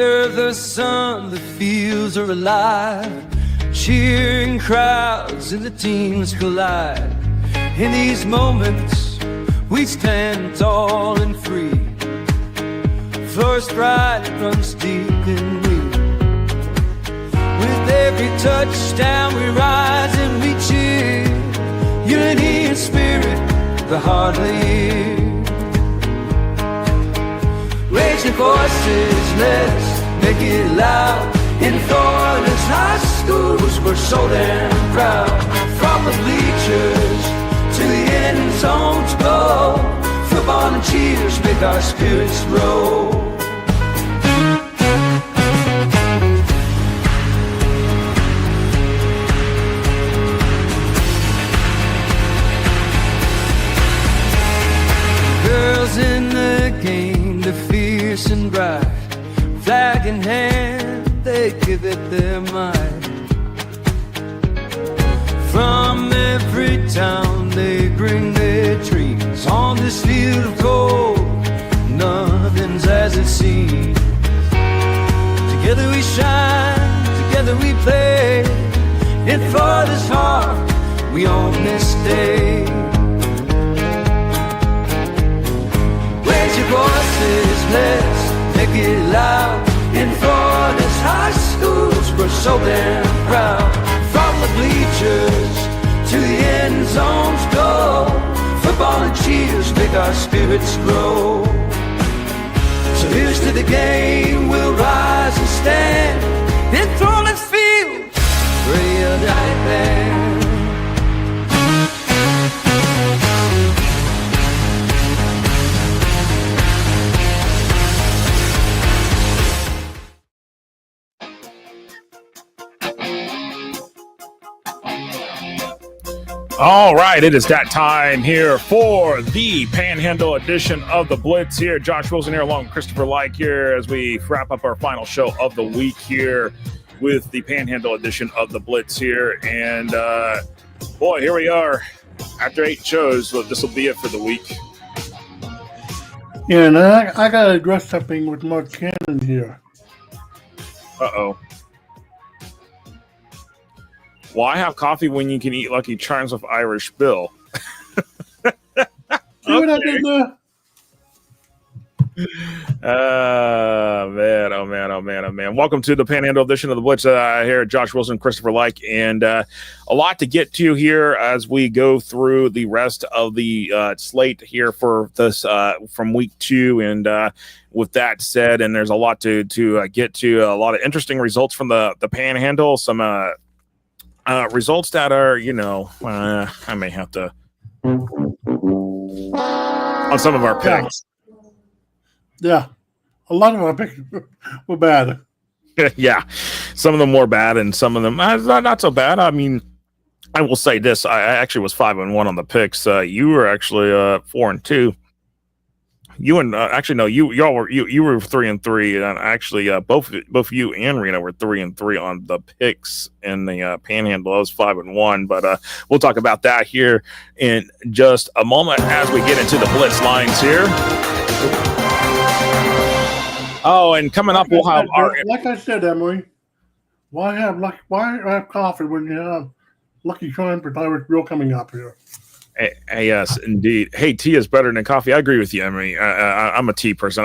Under the sun, the fields are alive. Cheering crowds and the teams collide. In these moments, we stand tall and free. First pride runs deep in me. With every touchdown, we rise and we cheer. Unity and spirit, the heart of the year. Raise your voices, let's make it loud. In Florida's high schools, we're so damn proud. From the bleachers to the end zones go. Football and cheers make our spirits grow. Girls in the game, they're fierce and bright. Flag in hand, they give it their might. From every town they bring their dreams. On this field of gold, nothing's as it seems. Together we shine, together we play. In Florida's heart, we own this day. Raise your voices, let's make it loud. In Florida's high schools, we're so damn proud. From the bleachers to the end zones go. Football and cheers make our spirits grow. So here's to the game, we'll rise and stand. Enthralling field, radio night band. All right, it is that time here for the Panhandle edition of the Blitz here. Josh Wilson here along with Christopher Like here as we wrap up our final show of the week here with the Panhandle edition of the Blitz here. And boy, here we are after 8 shows. So this will be it for the week. Yeah, and I got to address something with Mark Cannon here. Uh-oh. Why have coffee when you can eat Lucky Charms with Irish Bill? See what I did there? Oh, man. Welcome to the Panhandle edition of the Blitz here. Josh Wilson, Christopher Like, and a lot to get to here as we go through the rest of the slate here for this from week 2. And with that said, and there's a lot to get to, a lot of interesting results from the Panhandle, some results that are, I may have to on some of our picks. Yeah. A lot of our picks were bad. Yeah. Some of them were bad and some of them not so bad. I mean, I will say this. I actually was 5-1 on the picks. You were actually 4-2. You and you were 3-3, and actually both you and Rena were 3-3 on the picks in the Panhandle. I was 5-1, but we'll talk about that here in just a moment as we get into the Blitz lines here. Oh, and coming up, we'll have our. Like I said, Emily, why have coffee when you have Lucky Charms with Irish Bill coming up here? Yes, indeed. Hey, tea is better than coffee. I agree with you, Emery. I'm a tea person.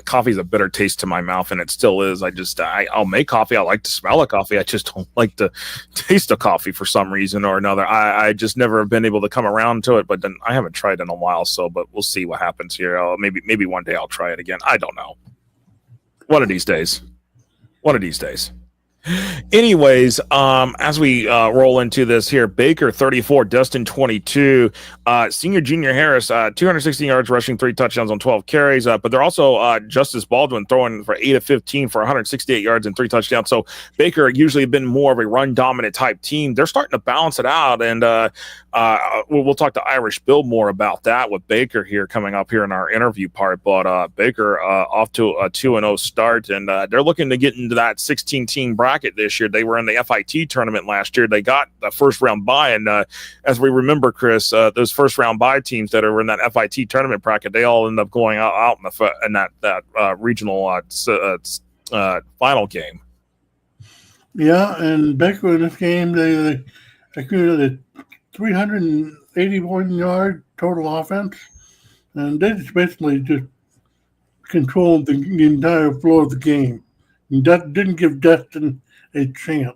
Coffee's a bitter taste to my mouth, and it still is. I'll make coffee. I like to smell a coffee. I just don't like the taste of coffee for some reason or another. I just never have been able to come around to it, but then I haven't tried it in a while. But we'll see what happens here. Maybe one day I'll try it again. I don't know. One of these days. Anyways, as we roll into this here, Baker 34, Dustin 22, senior junior Harris 216 yards rushing, 3 touchdowns on 12 carries, but they're also Justice Baldwin throwing for 8 of 15 for 168 yards and 3 touchdowns. So Baker usually been more of a run dominant type team. They're starting to balance it out, and we'll talk to Irish Bill more about that with Baker here coming up here in our interview part. But Baker off to a 2-0 start, and they're looking to get into that 16-team bracket this year. They were in the FIT tournament last year. They got the first round bye, and as we remember, Chris, those first round bye teams that are in that FIT tournament bracket, they all end up going out in that regional final game. Yeah, and Baker in this game, they accumulated 381 yard total offense, and they just basically just controlled the entire flow of the game. And that didn't give Destin a chance.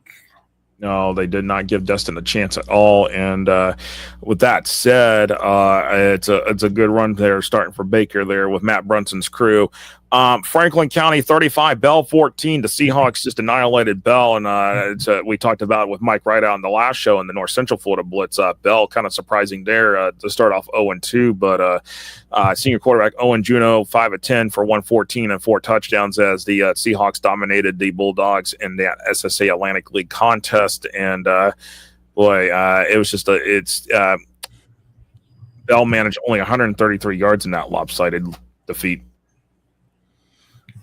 No, they did not give Destin a chance at all. And with that said, it's a good run there starting for Baker there with Matt Brunson's crew. Franklin County 35, Bell 14. The Seahawks just annihilated Bell, and we talked about it with Mike Wright out in the last show in the North Central Florida Blitz. Bell kind of surprising there to start off 0-2, but senior quarterback Owen Juno 5 of 10 for 114 and 4 touchdowns as the Seahawks dominated the Bulldogs in that SSA Atlantic League contest. And it was just Bell managed only 133 yards in that lopsided defeat.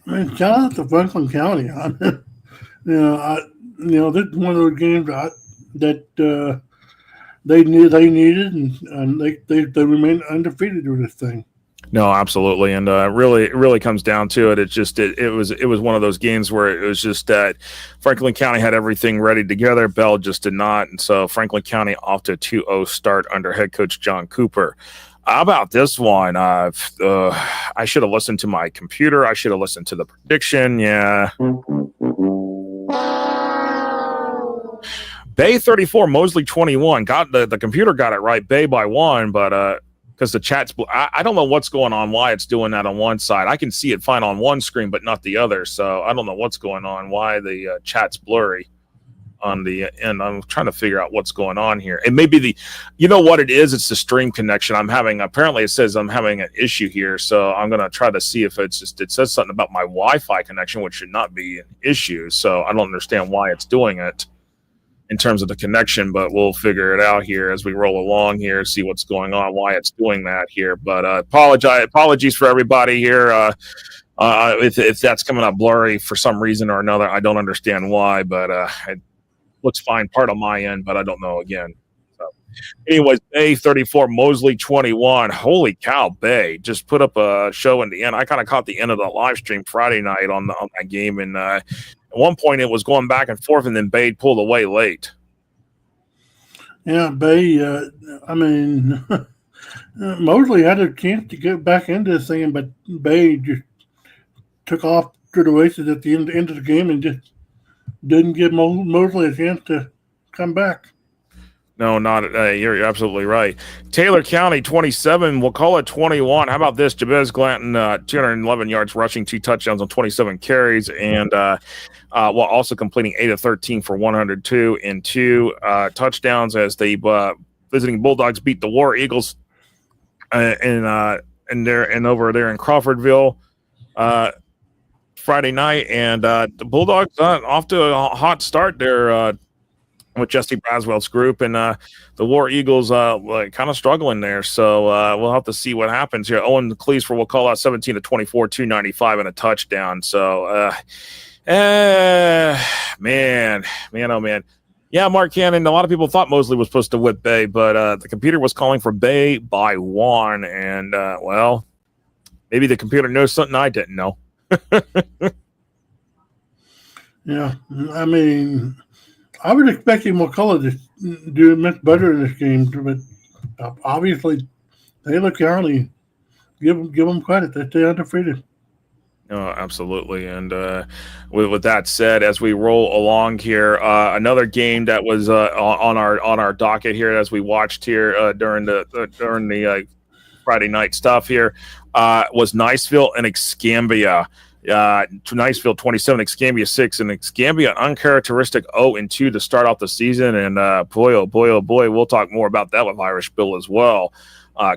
I mean, shout out to Franklin County. This is one of those games that they needed, and they remain undefeated with this thing. No, absolutely, and it really comes down to it. It's just it was one of those games where it was just that Franklin County had everything ready together. Bell just did not, and so Franklin County off to a 2-0 start under head coach John Cooper. How about this one? I should have listened to my computer. I should have listened to the prediction. Yeah. Bay 34, Mosley 21. Got the computer got it right. Bay by 1, but because the chat's I don't know what's going on, why it's doing that on one side. I can see it fine on one screen, but not the other. So I don't know what's going on, why the chat's blurry on the end. I'm trying to figure out what's going on here. It may be you know what it is? It's the stream connection. Apparently it says I'm having an issue here. So I'm going to try to see if it says something about my Wi-Fi connection, which should not be an issue. So I don't understand why it's doing it in terms of the connection, but we'll figure it out here as we roll along here, see what's going on, why it's doing that here. But apologies for everybody here. If that's coming up blurry for some reason or another, I don't understand why, but it looks fine part on my end, but I don't know again. So anyways, Bay 34, Mosley 21. Holy cow, Bay just put up a show in the end. I kind of caught the end of the live stream Friday night on that game, and at one point it was going back and forth, and then Bay pulled away late. Yeah, Bay, Mosley had a chance to get back into this thing, but Bay just took off to the races at the end of the game and just didn't give Mosley a chance to come back. No, not you're absolutely right. Taylor County 27, Wakulla 21. How about this? Jabez Glanton 211 yards rushing, 2 touchdowns on 27 carries, and while also completing 8 of 13 for 102 and 2 touchdowns as the visiting Bulldogs beat the War Eagles over there in Crawfordville Friday night, and the Bulldogs off to a hot start there with Jesse Braswell's group, and the War Eagles kind of struggling there. So we'll have to see what happens here. Owen Cleese for Wakulla 17 to 24, 295 and a touchdown. So man, oh man. Yeah, Mark Cannon, a lot of people thought Mosley was supposed to whip Bay, but the computer was calling for Bay by 1, and well, maybe the computer knows something I didn't know. Yeah, I mean, I was expecting Wakulla to do much better in this game, but obviously, Taylor County, give them credit that they're undefeated. Oh, absolutely. And with that said, as we roll along here, another game that was on our docket here as we watched here during the Friday night stuff here was Niceville and Escambia. Niceville 27, Escambia 6, and Escambia uncharacteristic 0-2 to start off the season. And boy, we'll talk more about that with Irish Bill as well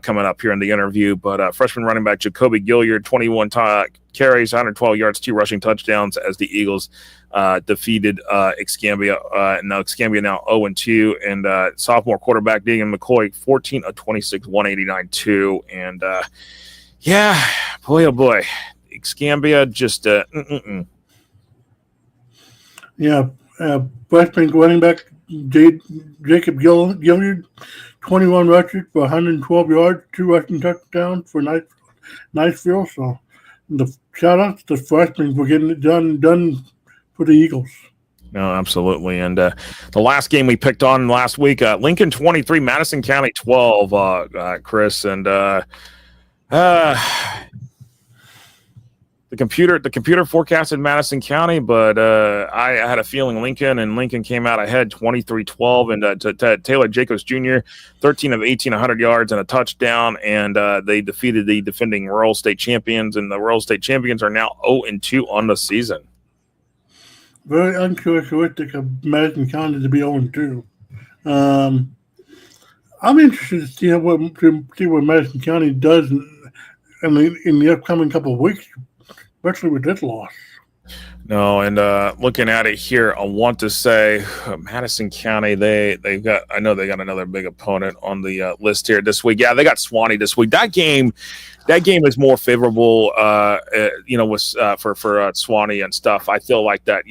coming up here in the interview. But freshman running back Jacoby Gilliard, 21 carries, 112 yards, 2 rushing touchdowns as the Eagles defeated Escambia. Now Escambia now 0-2, and sophomore quarterback Deegan McCoy, 14 of 26, 189-2. And yeah, boy, oh boy. Escambia just Yeah, freshman running back Jacob Gilliard, 21 rushes for 112 yards, 2 rushing touchdowns for Niceville. So the shout out to the freshmen for getting it done for the Eagles. No, absolutely. And the last game we picked on last week, Lincoln 23, Madison County 12, Chris. And the computer forecasted Madison County, but I had a feeling Lincoln came out ahead 23-12. And to Taylor Jacobs Jr., 13 of 18, 100 yards and a touchdown. And they defeated the defending Rural State champions. And the Rural State champions are now 0-2 on the season. Very uncharacteristic of Madison County to be 0-2. I'm interested to see what Madison County does in the upcoming couple of weeks, especially with this loss. No, and looking at it here, I want to say Madison County, they got another big opponent on the list here this week. Yeah, they got Swanee this week. That game is more favorable, for Swanee and stuff. I feel like that,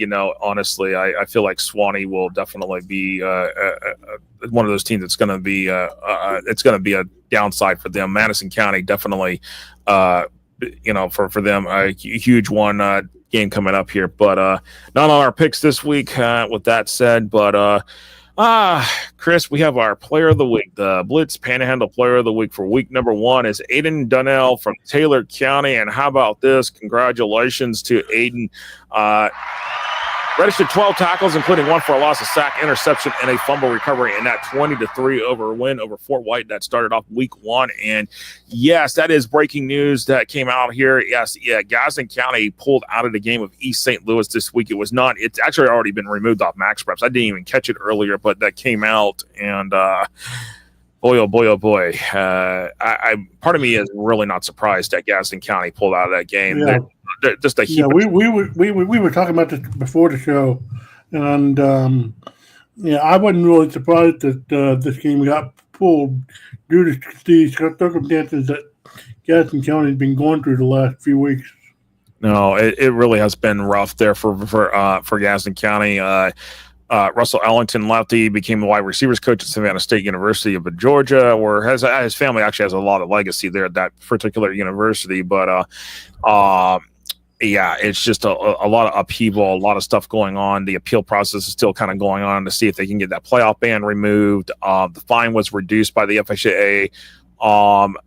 honestly, I feel like Swanee will definitely be one of those teams that's going to be it's going to be a downside for them. Madison County definitely, for them, a huge one. Game coming up here, but not on our picks this week. With that said, but Chris, we have our player of the week. The Blitz Panhandle Player of the Week for week number 1 is Aiden Dunnell from Taylor County. And how about this? Congratulations to Aiden. Registered 12 tackles, including 1 for a loss, a sack, interception, and a fumble recovery in that 20-3 win over Fort White that started off week 1. And yes, that is breaking news that came out here. Yes, Gadsden County pulled out of the game of East St. Louis this week. It's actually already been removed off Max Preps. I didn't even catch it earlier, but that came out, and boy, oh boy. I part of me is really not surprised that Gadsden County pulled out of that game. Yeah. They're just a we were talking about this before the show, and I wasn't really surprised that this game got pulled due to the circumstances that Gadsden County has been going through the last few weeks. No, it really has been rough there for Gadsden County. Russell Ellington left. He became the wide receivers coach at Savannah State University of Georgia, where his family actually has a lot of legacy there at that particular university. But it's just a lot of upheaval, a lot of stuff going on. The appeal process is still kind of going on to see if they can get that playoff ban removed. The fine was reduced by the FHA.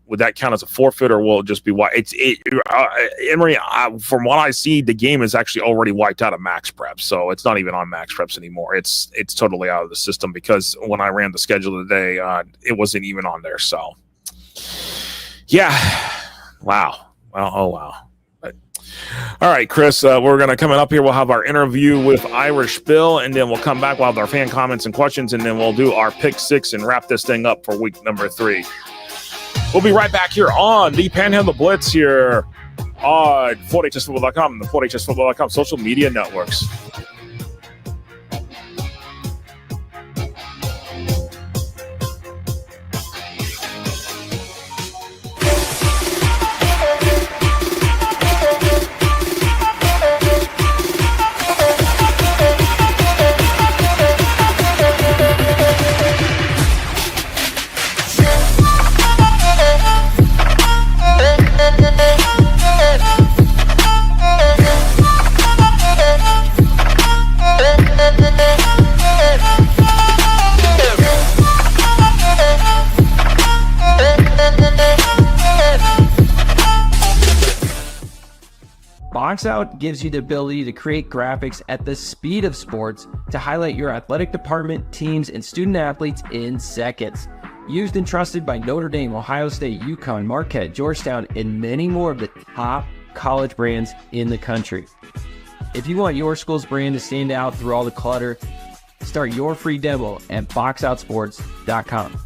Would that count as a forfeit, or will it just be wiped? Emory, from what I see, the game is actually already wiped out of Max Prep, so it's not even on Max Preps anymore. It's totally out of the system, because when I ran the schedule today, it wasn't even on there. So, yeah, wow. Well, oh wow. All right, Chris, we're going to coming up here. We'll have our interview with Irish Bill, and then we'll come back. We'll have our fan comments and questions, and then we'll do our pick 6 and wrap this thing up for week number 3. We'll be right back here on the Panhandle Blitz here on FortHSFootball.com and the FortHSFootball.com social media networks. Box Out gives you the ability to create graphics at the speed of sports to highlight your athletic department, teams, and student athletes in seconds. Used and trusted by Notre Dame, Ohio State, UConn, Marquette, Georgetown, and many more of the top college brands in the country. If you want your school's brand to stand out through all the clutter, start your free demo at boxoutsports.com.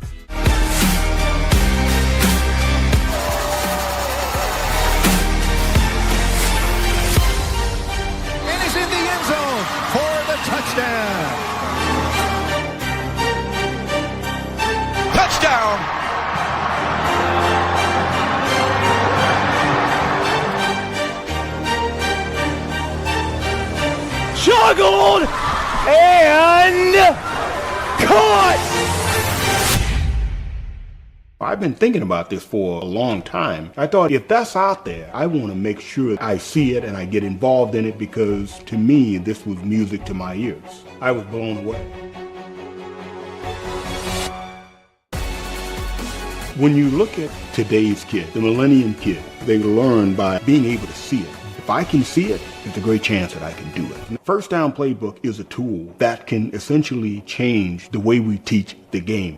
Touchdown! Juggled and caught! I've been thinking about this for a long time. I thought if that's out there, I want to make sure I see it and I get involved in it because to me, this was music to my ears. I was blown away. When you look at today's kid, the millennium kid, they learn by being able to see it. If I can see it, there's a great chance that I can do it. The First Down Playbook is a tool that can essentially change the way we teach the game.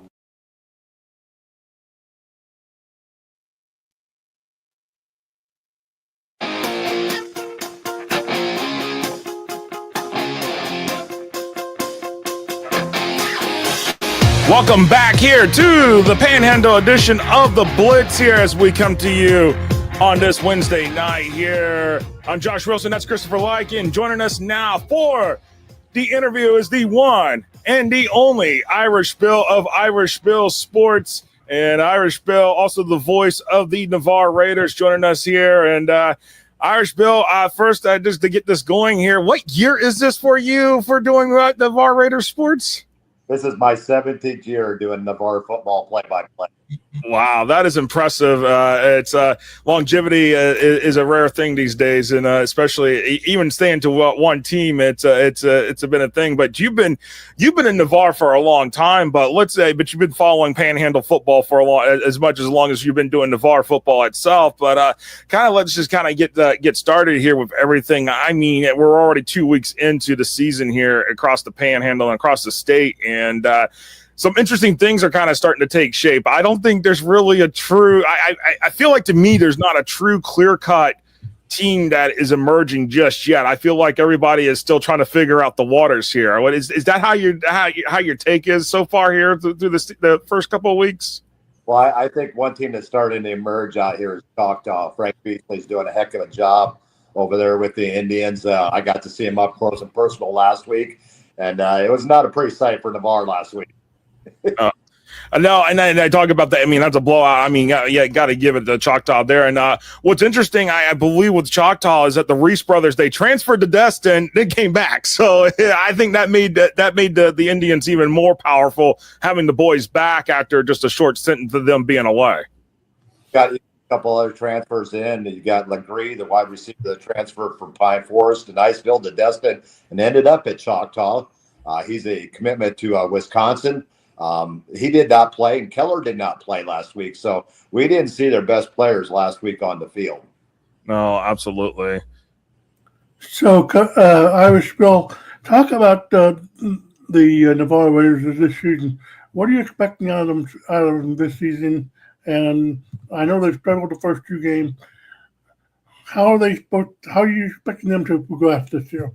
Welcome back here to the Panhandle edition of the Blitz here as we come to you on this Wednesday night here. I'm Josh Wilson, that's Christopher Lykin. Joining us now for the interview is the one and the only Irish Bill of Irish Bill Sports. And Irish Bill, also the voice of the Navarre Raiders, joining us here. And Irish Bill, first, just to get this going here, what year is this for you for doing Navarre Raiders sports? This is my 17th year doing Navarre football play-by-play. Wow, that is impressive. It's longevity is a rare thing these days, and especially even staying to one team, it's been a thing. But you've been in Navarre for a long time. But you've been following Panhandle football for as long as you've been doing Navarre football itself. But let's just get started here with everything. I mean, we're already 2 weeks into the season here across the Panhandle and across the state, and some interesting things are kind of starting to take shape. I don't think there's really a true I feel like to me there's not a true clear-cut team that is emerging just yet. I feel like everybody is still trying to figure out the waters here. What is that how your take is so far here through the first couple of weeks? Well, I think one team that's starting to emerge out here is Choctaw. Frank Beasley's doing a heck of a job over there with the Indians. I got to see him up close and personal last week, and it was not a pretty sight for Navarre last week. No, and I talk about that. I mean, that's a blowout. I mean, yeah, got to give it to Choctaw there. And what's interesting, I believe, with Choctaw is that the Reese brothers, they transferred to Gadsden, they came back. So yeah, I think that made the Indians even more powerful, having the boys back after just a short stint of them being away. Got a couple other transfers in. You got Legree, the wide receiver, that transferred from Pine Forest to Niceville to Gadsden and ended up at Choctaw. He's a commitment to Wisconsin. He did not play, and Keller did not play last week. So we didn't see their best players last week on the field. No, absolutely. So, Irish Bill, talk about the Navarre Raiders this season. What are you expecting out of them this season? And I know they've struggled the first two games. How are you expecting them to progress this year?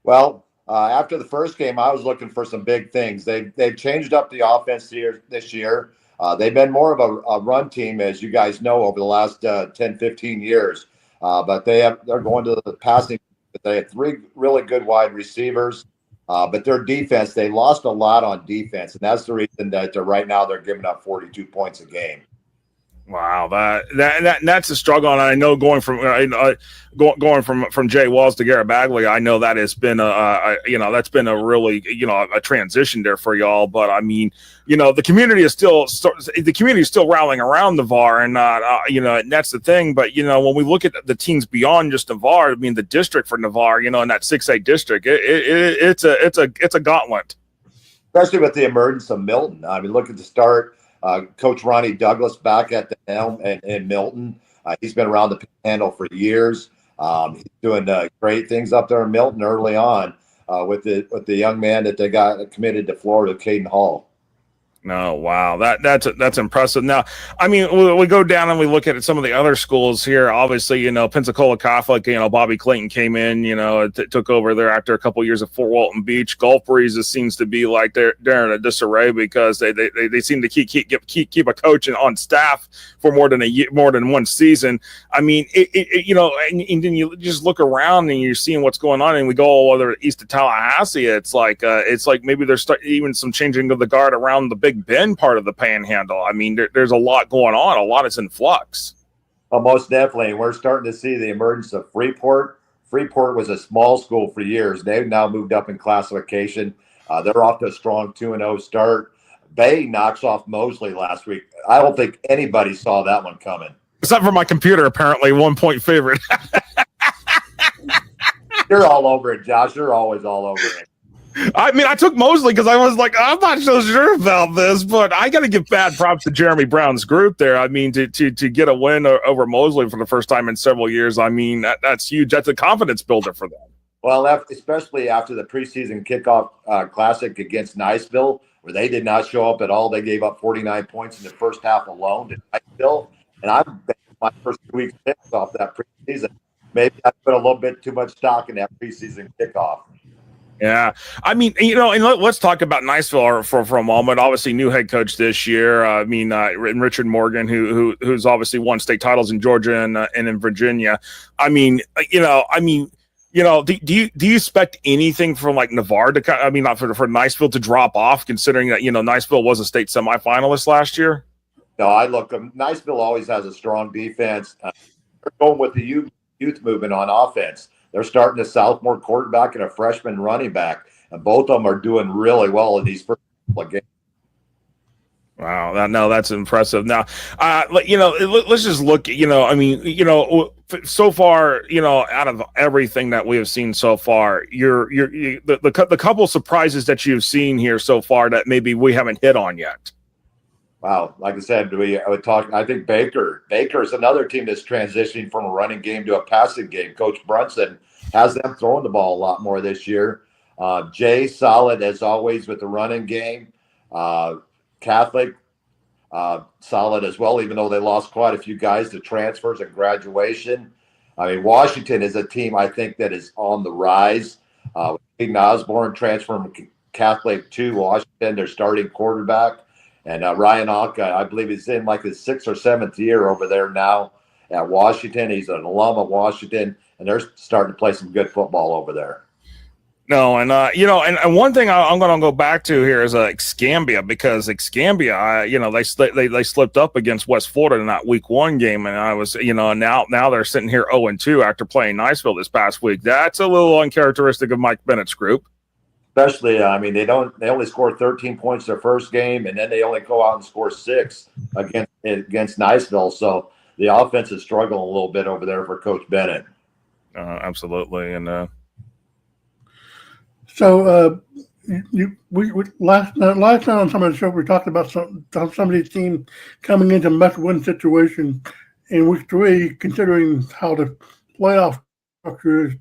Well, after the first game, I was looking for some big things. They've changed up the offense this year. They've been more of a run team, as you guys know, over the last 10, 15 years. But they're going to the passing. They have three really good wide receivers. But their defense, they lost a lot on defense, and that's the reason that right now they're giving up 42 points a game. Wow, that's a struggle, and I know going from Jay Walls to Garrett Bagley, I know that has been that's been a really a transition there for y'all. But I mean, the community is still rallying around Navarre, and and that's the thing. But when we look at the teams beyond just Navarre, I mean the district for Navarre, in that 6A district, it's a gauntlet, especially with the emergence of Milton. I mean, look at the start. Coach Ronnie Douglas back at the helm in Milton. He's been around the Panhandle for years. He's doing great things up there in Milton early on with the young man that they got committed to Florida, Caden Hall. No, wow, that's impressive. Now, I mean, we go down and we look at some of the other schools here. Obviously, Pensacola Catholic. Bobby Clayton came in. Took over there after a couple of years at Fort Walton Beach. Gulf Breeze seems to be like they're in a disarray because they seem to keep a coach on staff for more than one season. I mean, and then you just look around and you're seeing what's going on, and we go all over east of Tallahassee. It's like maybe there's even some changing of the guard around the Big Bend part of the Panhandle. I mean, there's a lot going on. A lot is in flux. Well, most definitely. We're starting to see the emergence of Freeport. Freeport was a small school for years. They've now moved up in classification. They're off to a strong 2-0 start. Bay knocks off Mosley last week. I don't think anybody saw that one coming. Except for my computer, apparently 1-point favorite. You're all over it, Josh. You're always all over it. I mean, I took Mosley because I was like, I'm not so sure about this, but I got to give bad props to Jeremy Brown's group there. I mean, to get a win over Mosley for the first time in several years, I mean, that's huge. That's a confidence builder for them. Well, especially after the preseason kickoff classic against Niceville, where they did not show up at all. They gave up 49 points in the first half alone to Niceville. And I bet my first 2 weeks picks off that preseason. Maybe I put a little bit too much stock in that preseason kickoff. Yeah. I mean, and let's talk about Niceville for a moment. Obviously, new head coach this year. And Richard Morgan, who's obviously won state titles in Georgia and in Virginia. Do you expect anything from like Navarre to – I mean, not for Niceville to drop off, considering that, Niceville was a state semifinalist last year? No, Niceville always has a strong defense. They're going with the youth movement on offense. They're starting a sophomore quarterback and a freshman running back, and both of them are doing really well in these first couple of games. Wow, that's impressive. Now, let's just look. So far, out of everything that we have seen so far, the couple surprises that you've seen here so far that maybe we haven't hit on yet. Wow, like I said, I think Baker is another team that's transitioning from a running game to a passing game. Coach Brunson has them throwing the ball a lot more this year. Jay, solid as always with the running game. Catholic, solid as well, even though they lost quite a few guys to transfers and graduation. I mean, Washington is a team I think that is on the rise. Aiden Osborne transferred from Catholic to Washington, their starting quarterback. And Ryan Alka, I believe he's in like his 6th or 7th year over there now at Washington. He's an alum of Washington, and they're starting to play some good football over there. No, and and one thing I'm going to go back to here is Escambia, because Escambia, they slipped up against West Florida in that week 1 game, and I was, now they're sitting here 0-2 after playing Niceville this past week. That's a little uncharacteristic of Mike Bennett's group. Especially, they only scored 13 points their first game, and then they only go out and score 6 against Niceville. So the offense is struggling a little bit over there for Coach Bennett. Absolutely, and so we last night on some of the show we talked about some of these teams coming into must-win situation in week 3, considering how the playoff structure is.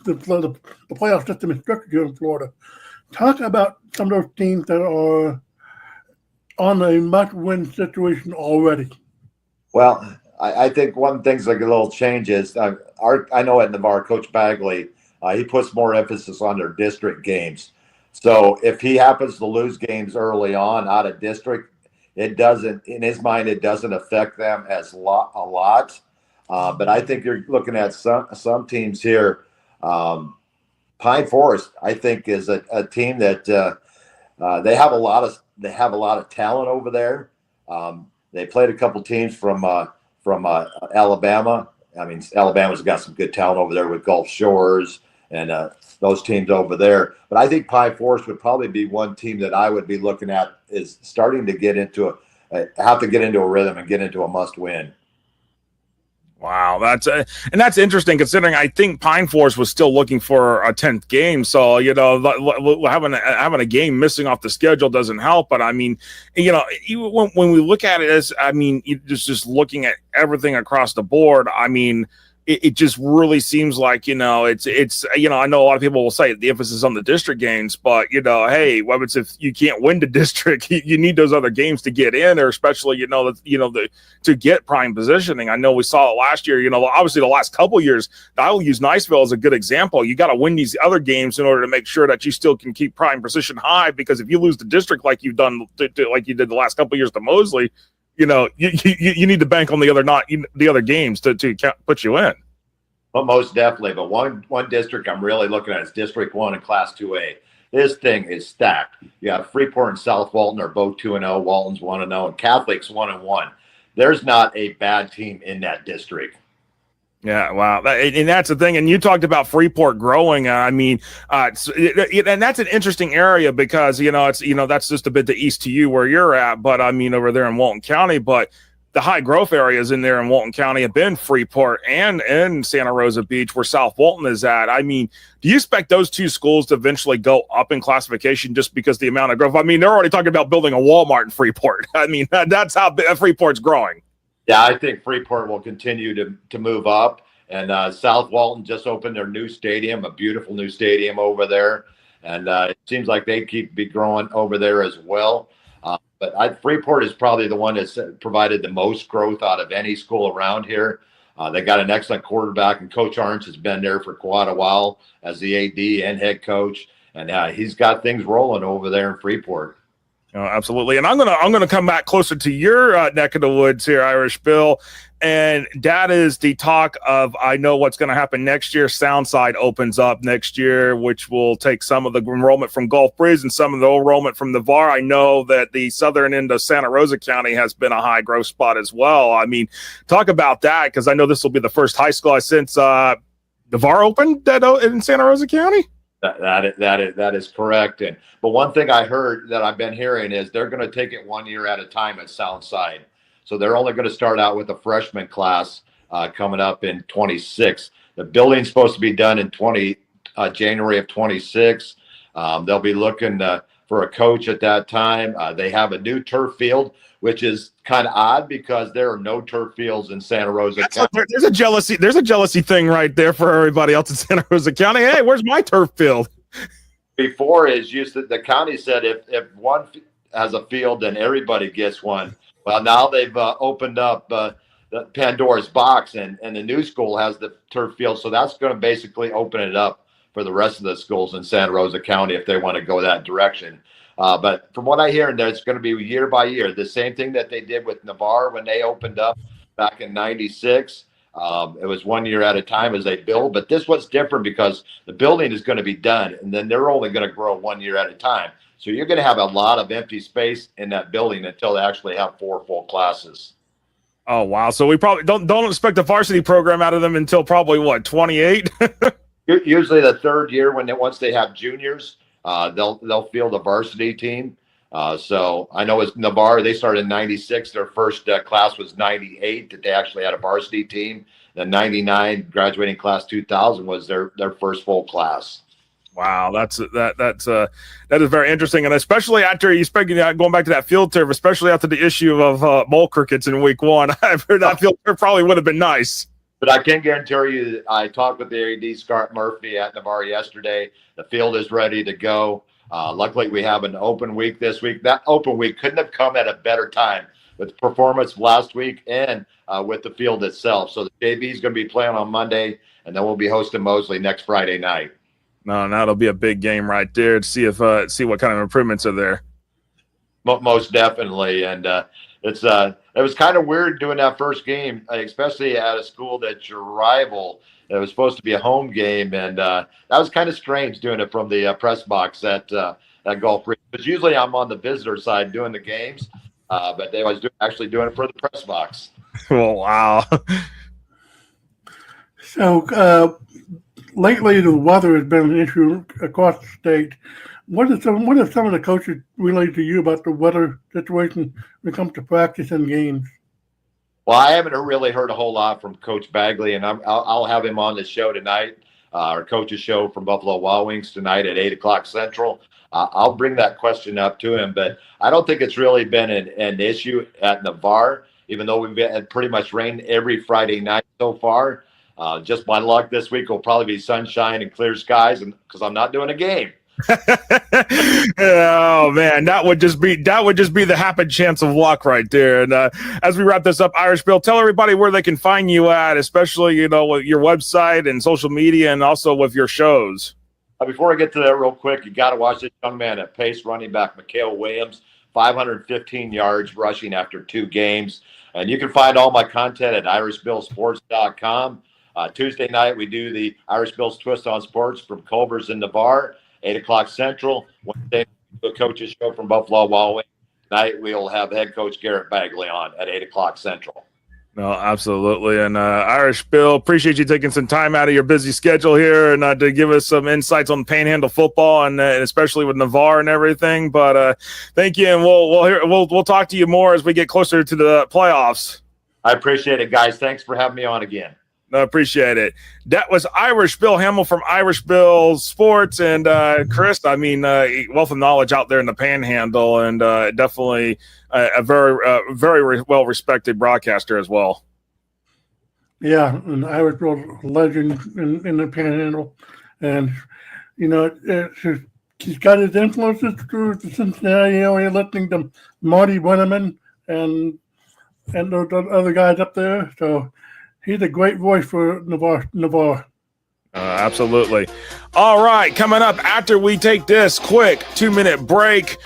The playoff system is structured here in Florida. Talk about some of those teams that are on a must-win situation already. Well, I think one thing's like a little change is I know at Navarre, Coach Bagley, he puts more emphasis on their district games. So if he happens to lose games early on out of district, it doesn't, in his mind, it doesn't affect them a lot. But I think you're looking at some teams here. Pine Forest, I think, is a team that they have a lot of talent over there. They played a couple teams from Alabama. I mean, Alabama's got some good talent over there with Gulf Shores and those teams over there. But I think Pine Forest would probably be one team that I would be looking at is starting to get into a rhythm and get into a must-win. Wow, that's interesting considering I think Pine Forest was still looking for a 10th game. So, having a game missing off the schedule doesn't help. But I mean, when we look at it just looking at everything across the board, I mean, it just really seems like, it's I know a lot of people will say the emphasis on the district games, but, hey, what happens if you can't win the district? You need those other games to get in, or especially, to get prime positioning. I know we saw it last year, obviously the last couple of years. I will use Niceville as a good example. You got to win these other games in order to make sure that you still can keep prime position high, because if you lose the district like you've done, like you did the last couple of years to Mosley, you need to bank on the other games to put you in. Well, most definitely. But one district I'm really looking at is District 1 in Class 2A. This thing is stacked. You have Freeport and South Walton are both 2-0. Walton's 1-0, and Catholic's 1-1. There's not a bad team in that district. Yeah, wow, and that's the thing. And you talked about Freeport growing. And that's an interesting area because that's just a bit to east to you where you're at. But I mean, over there in Walton County, but the high growth areas in there in Walton County have been Freeport and in Santa Rosa Beach, where South Walton is at. I mean, do you expect those two schools to eventually go up in classification just because the amount of growth? I mean, they're already talking about building a Walmart in Freeport. I mean, that's how Freeport's growing. Yeah, I think Freeport will continue to move up. And South Walton just opened their new stadium, a beautiful new stadium over there. And it seems like they keep growing over there as well. But Freeport is probably the one that's provided the most growth out of any school around here. They got an excellent quarterback, and Coach Arns has been there for quite a while as the AD and head coach. And he's got things rolling over there in Freeport. Oh, absolutely. And I'm gonna come back closer to your neck of the woods here, Irish Bill. And that is the talk of, I know what's going to happen next year. Soundside opens up next year, which will take some of the enrollment from Gulf Breeze and some of the enrollment from Navarre. I know that the southern end of Santa Rosa County has been a high growth spot as well. I mean, talk about that, because I know this will be the first high school since Navarre opened that in Santa Rosa County. That is correct. But one thing I heard that I've been hearing is they're going to take it 1 year at a time at Soundside. So they're only going to start out with a freshman class coming up in 26. The building's supposed to be done in January of 26. They'll be looking for a coach at that time. They have a new turf field, which is kind of odd because there are no turf fields in Santa Rosa County. There's a jealousy thing right there for everybody else in Santa Rosa County. Hey, where's my turf field? Before is used to, the county said if one has a field, then everybody gets one. Well, now they've opened up the Pandora's box, and the new school has the turf field. So that's going to basically open it up for the rest of the schools in Santa Rosa County if they want to go that direction. But from what I hear, there's going to be year by year. The same thing that they did with Navarre when they opened up back in 96. It was 1 year at a time as they build. But this was different because the building is going to be done, and then they're only going to grow 1 year at a time. So you're going to have a lot of empty space in that building until they actually have 4 full classes. Oh, wow. So we probably don't expect a varsity program out of them until probably, 28? Usually the third year, once they have juniors, they'll field a varsity team. So I know it's Navarre. They started in 96. Their first class was 98 that they actually had a varsity team. Then 99 graduating class 2000 was their first full class. Wow, that is very interesting, and especially after you going back to that field turf, especially after the issue of mole crickets in week 1. I've heard that field turf probably would have been nice. But I can guarantee you that I talked with the AD, Scott Murphy, at Navarre yesterday. The field is ready to go. Luckily, we have an open week this week. That open week couldn't have come at a better time with performance last week and with the field itself. So the JV is going to be playing on Monday, and then we'll be hosting Mosley next Friday night. No, that'll be a big game right there to see see what kind of improvements are there. Most definitely, and it was kind of weird doing that first game, especially at a school that's your rival. It was supposed to be a home game, and that was kind of strange doing it from the press box at Gulf Breeze. Because usually I'm on the visitor side doing the games, but they was actually doing it for the press box. Oh, wow. So lately, the weather has been an issue across the state. What have some of the coaches relayed to you about the weather situation when it comes to practice and games? Well, I haven't really heard a whole lot from Coach Bagley, and I'll have him on the show tonight, our coach's show from Buffalo Wild Wings tonight at 8 o'clock Central. I'll bring that question up to him, but I don't think it's really been an issue at Navarre, even though we've had pretty much rain every Friday night so far. Just my luck this week will probably be sunshine and clear skies, and because I'm not doing a game. Oh man, that would just be the happen chance of luck right there. And as we wrap this up, Irish Bill, tell everybody where they can find you at, especially with your website and social media, and also with your shows. Before I get to that real quick, you got to watch this young man at pace, running back Mikhail Williams, 515 yards rushing after 2 games. And you can find all my content at irishbillsports.com. Tuesday night, we do the Irish Bills Twist on Sports from Culver's in Navarre, 8 o'clock Central. Wednesday, the coach's show from Buffalo Wild Wings. Tonight, we'll have head coach Garrett Bagley on at 8 o'clock Central. No, absolutely. And Irish Bill, appreciate you taking some time out of your busy schedule here and to give us some insights on Panhandle football and especially with Navarre and everything. But thank you, and we'll talk to you more as we get closer to the playoffs. I appreciate it, guys. Thanks for having me on again. No, appreciate it. That was Irish Bill Hammel from Irish Bill Sports. And Chris, I mean, wealth of knowledge out there in the Panhandle, and definitely a very well respected broadcaster as well. Yeah, an Irish Bill legend in the Panhandle, and he's got his influences through the Cincinnati area, listening to Marty Winneman and those other guys up there. So he's a great voice for Navarre. Absolutely. All right, coming up after we take this quick 2-minute break,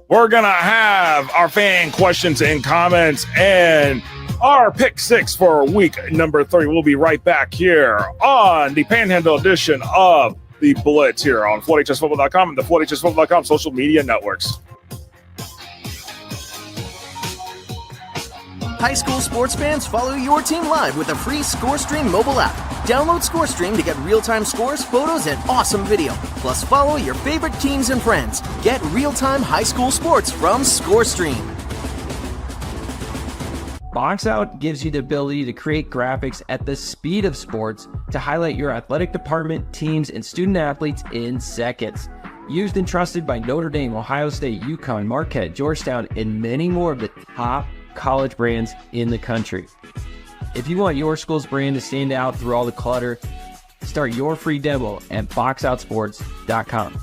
we're going to have our fan questions and comments and our pick 6 for week number 3. We'll be right back here on the Panhandle edition of the Blitz here on FloydHSFootball.com and the FloydHSFootball.com social media networks. High school sports fans, follow your team live with a free ScoreStream mobile app. Download ScoreStream to get real-time scores, photos, and awesome video. Plus, follow your favorite teams and friends. Get real-time high school sports from ScoreStream. Box Out gives you the ability to create graphics at the speed of sports to highlight your athletic department, teams, and student athletes in seconds. Used and trusted by Notre Dame, Ohio State, UConn, Marquette, Georgetown, and many more of the top college brands in the country. If you want your school's brand to stand out through all the clutter, start your free demo at boxoutsports.com.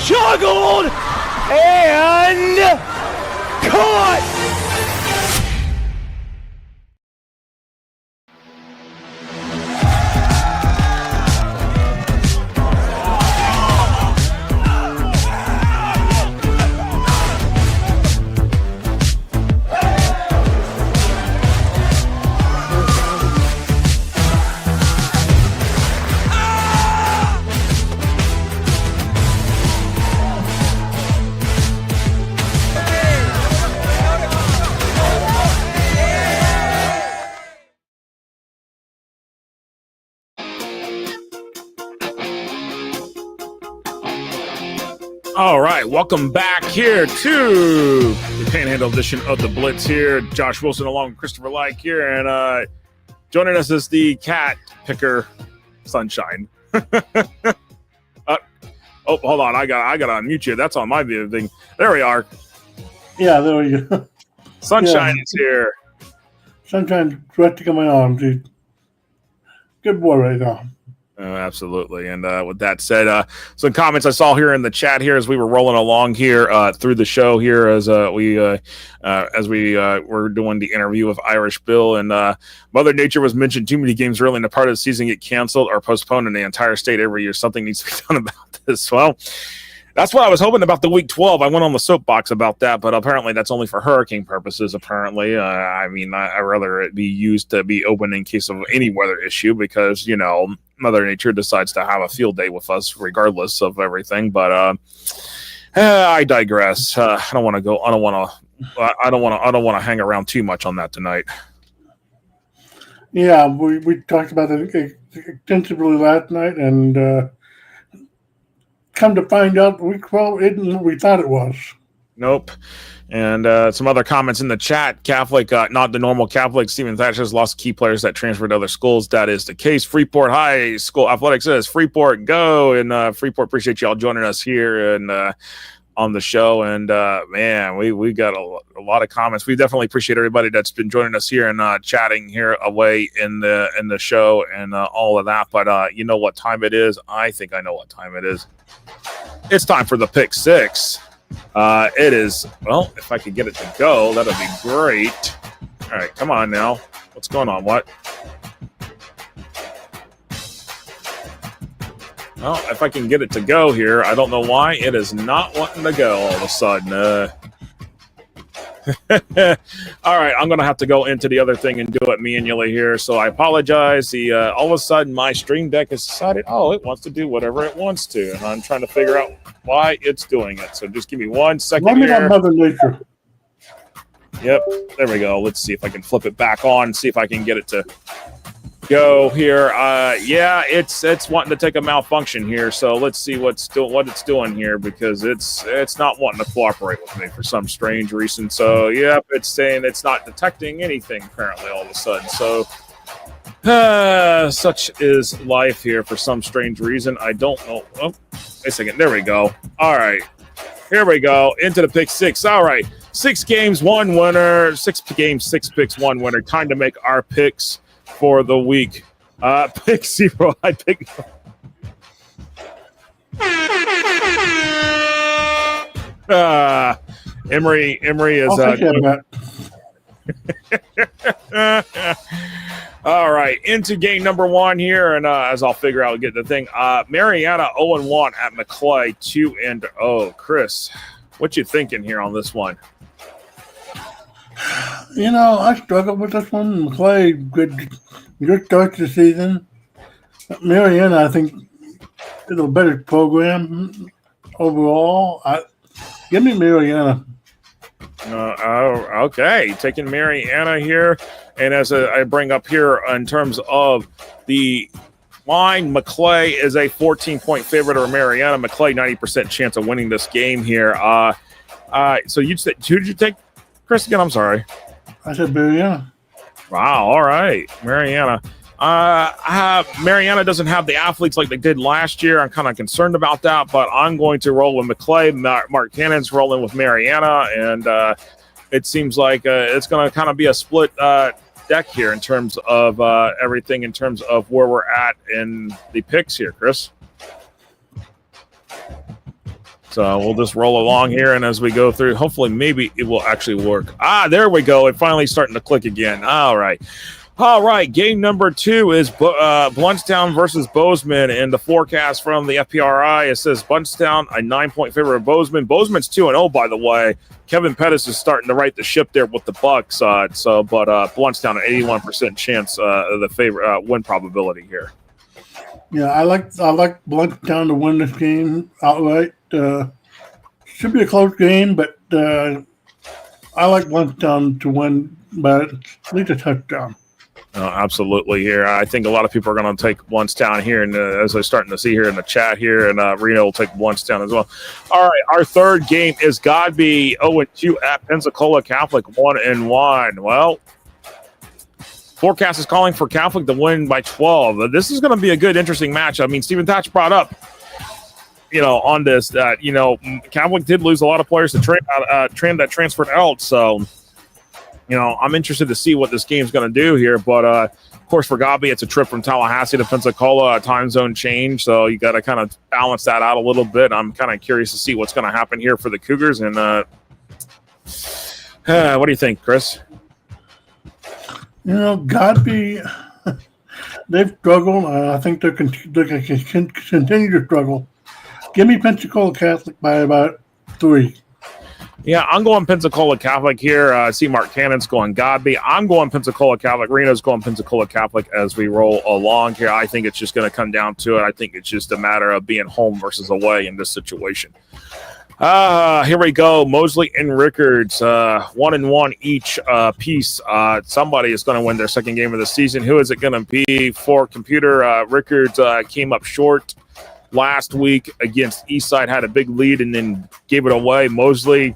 Juggled and caught! All right, welcome back here to the Panhandle edition of the Blitz here. Josh Wilson along with Christopher Like here, and joining us is the cat picker, Sunshine. Oh, hold on, I got to unmute you. That's on my view thing. There we are. Yeah, there we go. Sunshine is here. Sunshine's right to come on, dude. Good boy right now. Absolutely. And with that said, some comments I saw here in the chat here as we were rolling along here through the show here as we were doing the interview with Irish Bill, and Mother Nature was mentioned. Too many games early in the part of the season get canceled or postponed in the entire state every year. Something needs to be done about this. Well, that's what I was hoping about the week 12. I went on the soapbox about that, but apparently that's only for hurricane purposes. Apparently, I mean, I'd rather it be used to be open in case of any weather issue because, you know, Mother Nature decides to have a field day with us regardless of everything. But I digress. I don't want to hang around too much on that tonight. Yeah, we talked about it extensively last night, and come to find out, week 12 isn't what we thought it was. Nope. And some other comments in the chat. Catholic, not the normal Catholic. Stephen Thatcher has lost key players that transferred to other schools. That is the case. Freeport High School Athletics says Freeport go. And Freeport, appreciate y'all joining us here and on the show. And man, we got a lot of comments. We definitely appreciate everybody that's been joining us here and chatting here away in the show and all of that. But you know what time it is? I think I know what time it is. It's time for the Pick Six. It is, well, if I could get it to go, that'd be great. All right, come on now. What's going on? What? Well, if I can get it to go here, I don't know why it is not wanting to go all of a sudden. All right, I'm going to have to go into the other thing and do it manually here, so I apologize. All of a sudden, my Stream Deck has decided, it wants to do whatever it wants to, and I'm trying to figure out why it's doing it. So just give me 1 second here. Mother Nature. Yep, there we go. Let's see if I can flip it back on, see if I can get it to go here. Yeah, it's wanting to take a malfunction here, so let's see what it's doing here, because it's not wanting to cooperate with me for some strange reason. So yep, it's saying it's not detecting anything apparently all of a sudden. So such is life here for some strange reason. I don't know. Oh, wait a second. There we go. All right, here we go into the Pick Six. All right, 6 games, 1 winner. 6 games, 6 picks, 1 winner. Time to make our picks for the week. Pick 0. I pick. Emory is. All right, into game number 1 here, and as I'll figure out, get the thing. Marietta 0-1 at McClay 2-0. Chris, what you thinking here on this one? I struggled with this one. McClay, good start to the season. Marietta, I think, is a better program overall. Give me Marietta. Okay, taking Marietta here. And as I bring up here in terms of the line, McClay is a 14-point favorite over Marietta. McClay, 90% chance of winning this game here. So who did you take, Chris, again? I'm sorry. I said Marietta. Wow, all right. Marietta. Marietta doesn't have the athletes like they did last year. I'm kind of concerned about that, but I'm going to roll with McClay. Mark Cannon's rolling with Marietta, and it seems like it's going to kind of be a split deck here in terms of everything, in terms of where we're at in the picks here, Chris. So we'll just roll along here, and as we go through, hopefully maybe it will actually work. There we go. It's finally starting to click again. All right. Game number 2 is Bluntstown versus Bozeman, and the forecast from the FPRI, it says Bluntstown a 9-point favorite of Bozeman. Bozeman's 2-0, by the way. Kevin Pettis is starting to right the ship there with the Bucks. But Bluntstown an 81% chance of the favorite win probability here. Yeah, I like Bluntstown to win this game outright. Should be a close game, but I like Bluntstown to win by at least a touchdown. Absolutely here. I think a lot of people are going to take Bluntstown here, and as I'm starting to see here in the chat here, and Reno will take Bluntstown as well. All right, our third game is Godby 0-2 at Pensacola Catholic 1-1. Well, forecast is calling for Catholic to win by 12. This is going to be a good, interesting match. I mean, Stephen Thatch brought up, on this that, Catholic did lose a lot of players to that transferred out. So, I'm interested to see what this game's going to do here. But, of course, for Godby, it's a trip from Tallahassee to Pensacola, a time zone change. So you got to kind of balance that out a little bit. I'm kind of curious to see what's going to happen here for the Cougars. And what do you think, Chris? Godby, they've struggled. I think they're going to continue to struggle. Give me Pensacola Catholic by about 3. Yeah, I'm going Pensacola Catholic here. I see Mark Cannon's going Godby. I'm going Pensacola Catholic. Reno's going Pensacola Catholic as we roll along here. I think it's just going to come down to it. I think it's just a matter of being home versus away in this situation. Here we go. Mosley and Rickards, 1-1 each piece. Somebody is going to win their second game of the season. Who is it going to be for Computer? Rickards came up short last week against Eastside, had a big lead and then gave it away. Mosley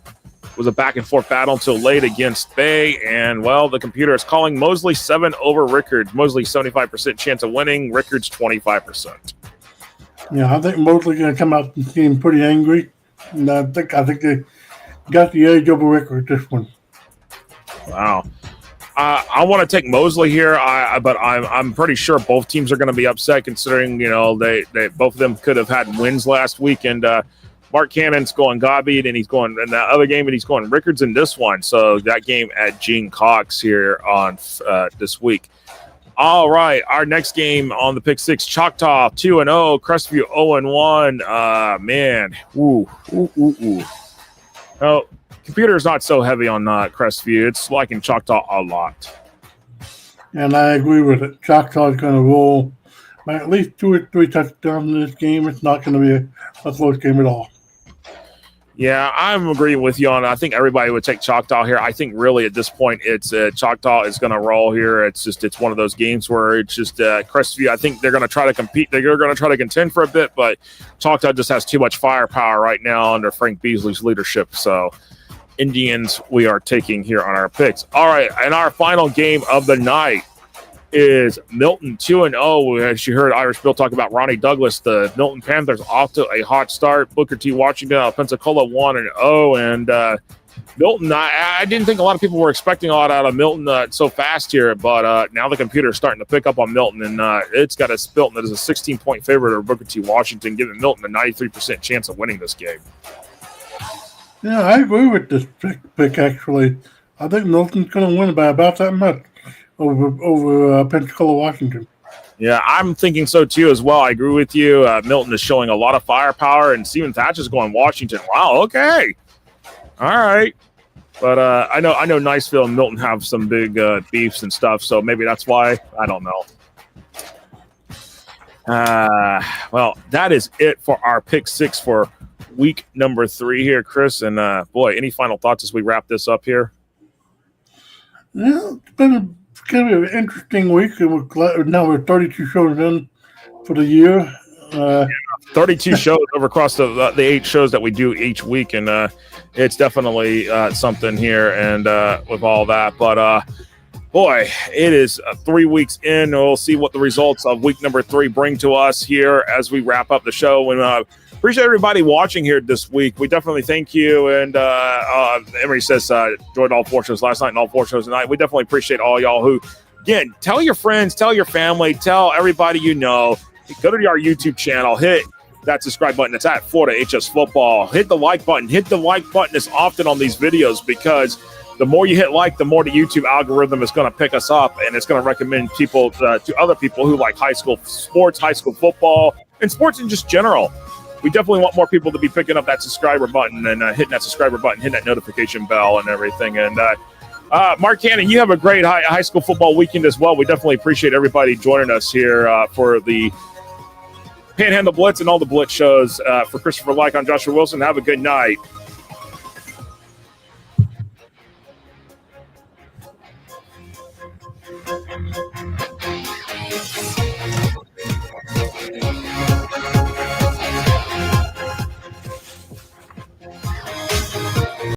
was a back-and-forth battle until late against Bay, and, well, the computer is calling Mosley 7 over Rickards. Mosley 75% chance of winning, Rickards 25%. Yeah, I think Mosley's going to come out and seem pretty angry. And I think they got the edge over Rickards this one. Wow. I want to take Mosley here, but I'm pretty sure both teams are going to be upset considering, they both of them could have had wins last week, and Mark Cannon's going Gobbied, and he's going in that other game, and he's going Rickards in this one. So that game at Gene Cox here on this week. All right, our next game on the Pick Six, Choctaw 2-0, Crestview 0-1. Man, ooh. Oh, computer's not so heavy on Crestview. It's liking Choctaw a lot. And I agree with it. Choctaw's going to roll by at least 2 or 3 touchdowns in this game. It's not going to be a close game at all. Yeah, I'm agreeing with you on. I think everybody would take Choctaw here. I think really at this point, it's Choctaw is going to roll here. It's one of those games where it's just Crestview. I think they're going to try to compete. They're going to try to contend for a bit, but Choctaw just has too much firepower right now under Frank Beasley's leadership. So Indians we are taking here on our picks. All right, and our final game of the night is Milton 2-0. As you heard Irish Bill talk about Ronnie Douglas, the Milton Panthers off to a hot start. Booker T. Washington out of Pensacola 1-0, and Milton. I didn't think a lot of people were expecting a lot out of Milton so fast here, but now the computer is starting to pick up on Milton, and it's got us Milton that is a 16-point favorite over Booker T. Washington, giving Milton a 93% chance of winning this game. Yeah, I agree with this pick actually. I think Milton's going to win by about that much over Pensacola, Washington. Yeah, I'm thinking so too as well. I agree with you. Milton is showing a lot of firepower, and Steven Thatch is going Washington. Wow, okay. All right. But I know Niceville and Milton have some big beefs and stuff, so maybe that's why. I don't know. Well, that is it for our Pick Six for week number 3 here, Chris. And, boy, any final thoughts as we wrap this up here? Yeah, it's been kind of an interesting week. Now we're 32 shows in for the year. 32 shows over across the 8 shows that we do each week, and it's definitely something here and with all that. But, boy, it is 3 weeks in. We'll see what the results of week number 3 bring to us here as we wrap up the show. And appreciate everybody watching here this week. We definitely thank you. And Emery says, enjoyed all 4 shows last night and all 4 shows tonight. We definitely appreciate all y'all who, again, tell your friends, tell your family, tell everybody you know. Go to our YouTube channel, hit that subscribe button. It's at Florida HS Football. Hit the like button. Hit the like button as often on these videos, because the more you hit like, the more the YouTube algorithm is going to pick us up, and it's going to recommend people to other people who like high school sports, high school football, and sports in just general. We definitely want more people to be picking up that subscriber button and hitting that subscriber button, hitting that notification bell and everything. And Mark Cannon, you have a great high school football weekend as well. We definitely appreciate everybody joining us here for the Panhandle Blitz and all the Blitz shows. For Christopher Like, I'm Joshua Wilson. Have a good night.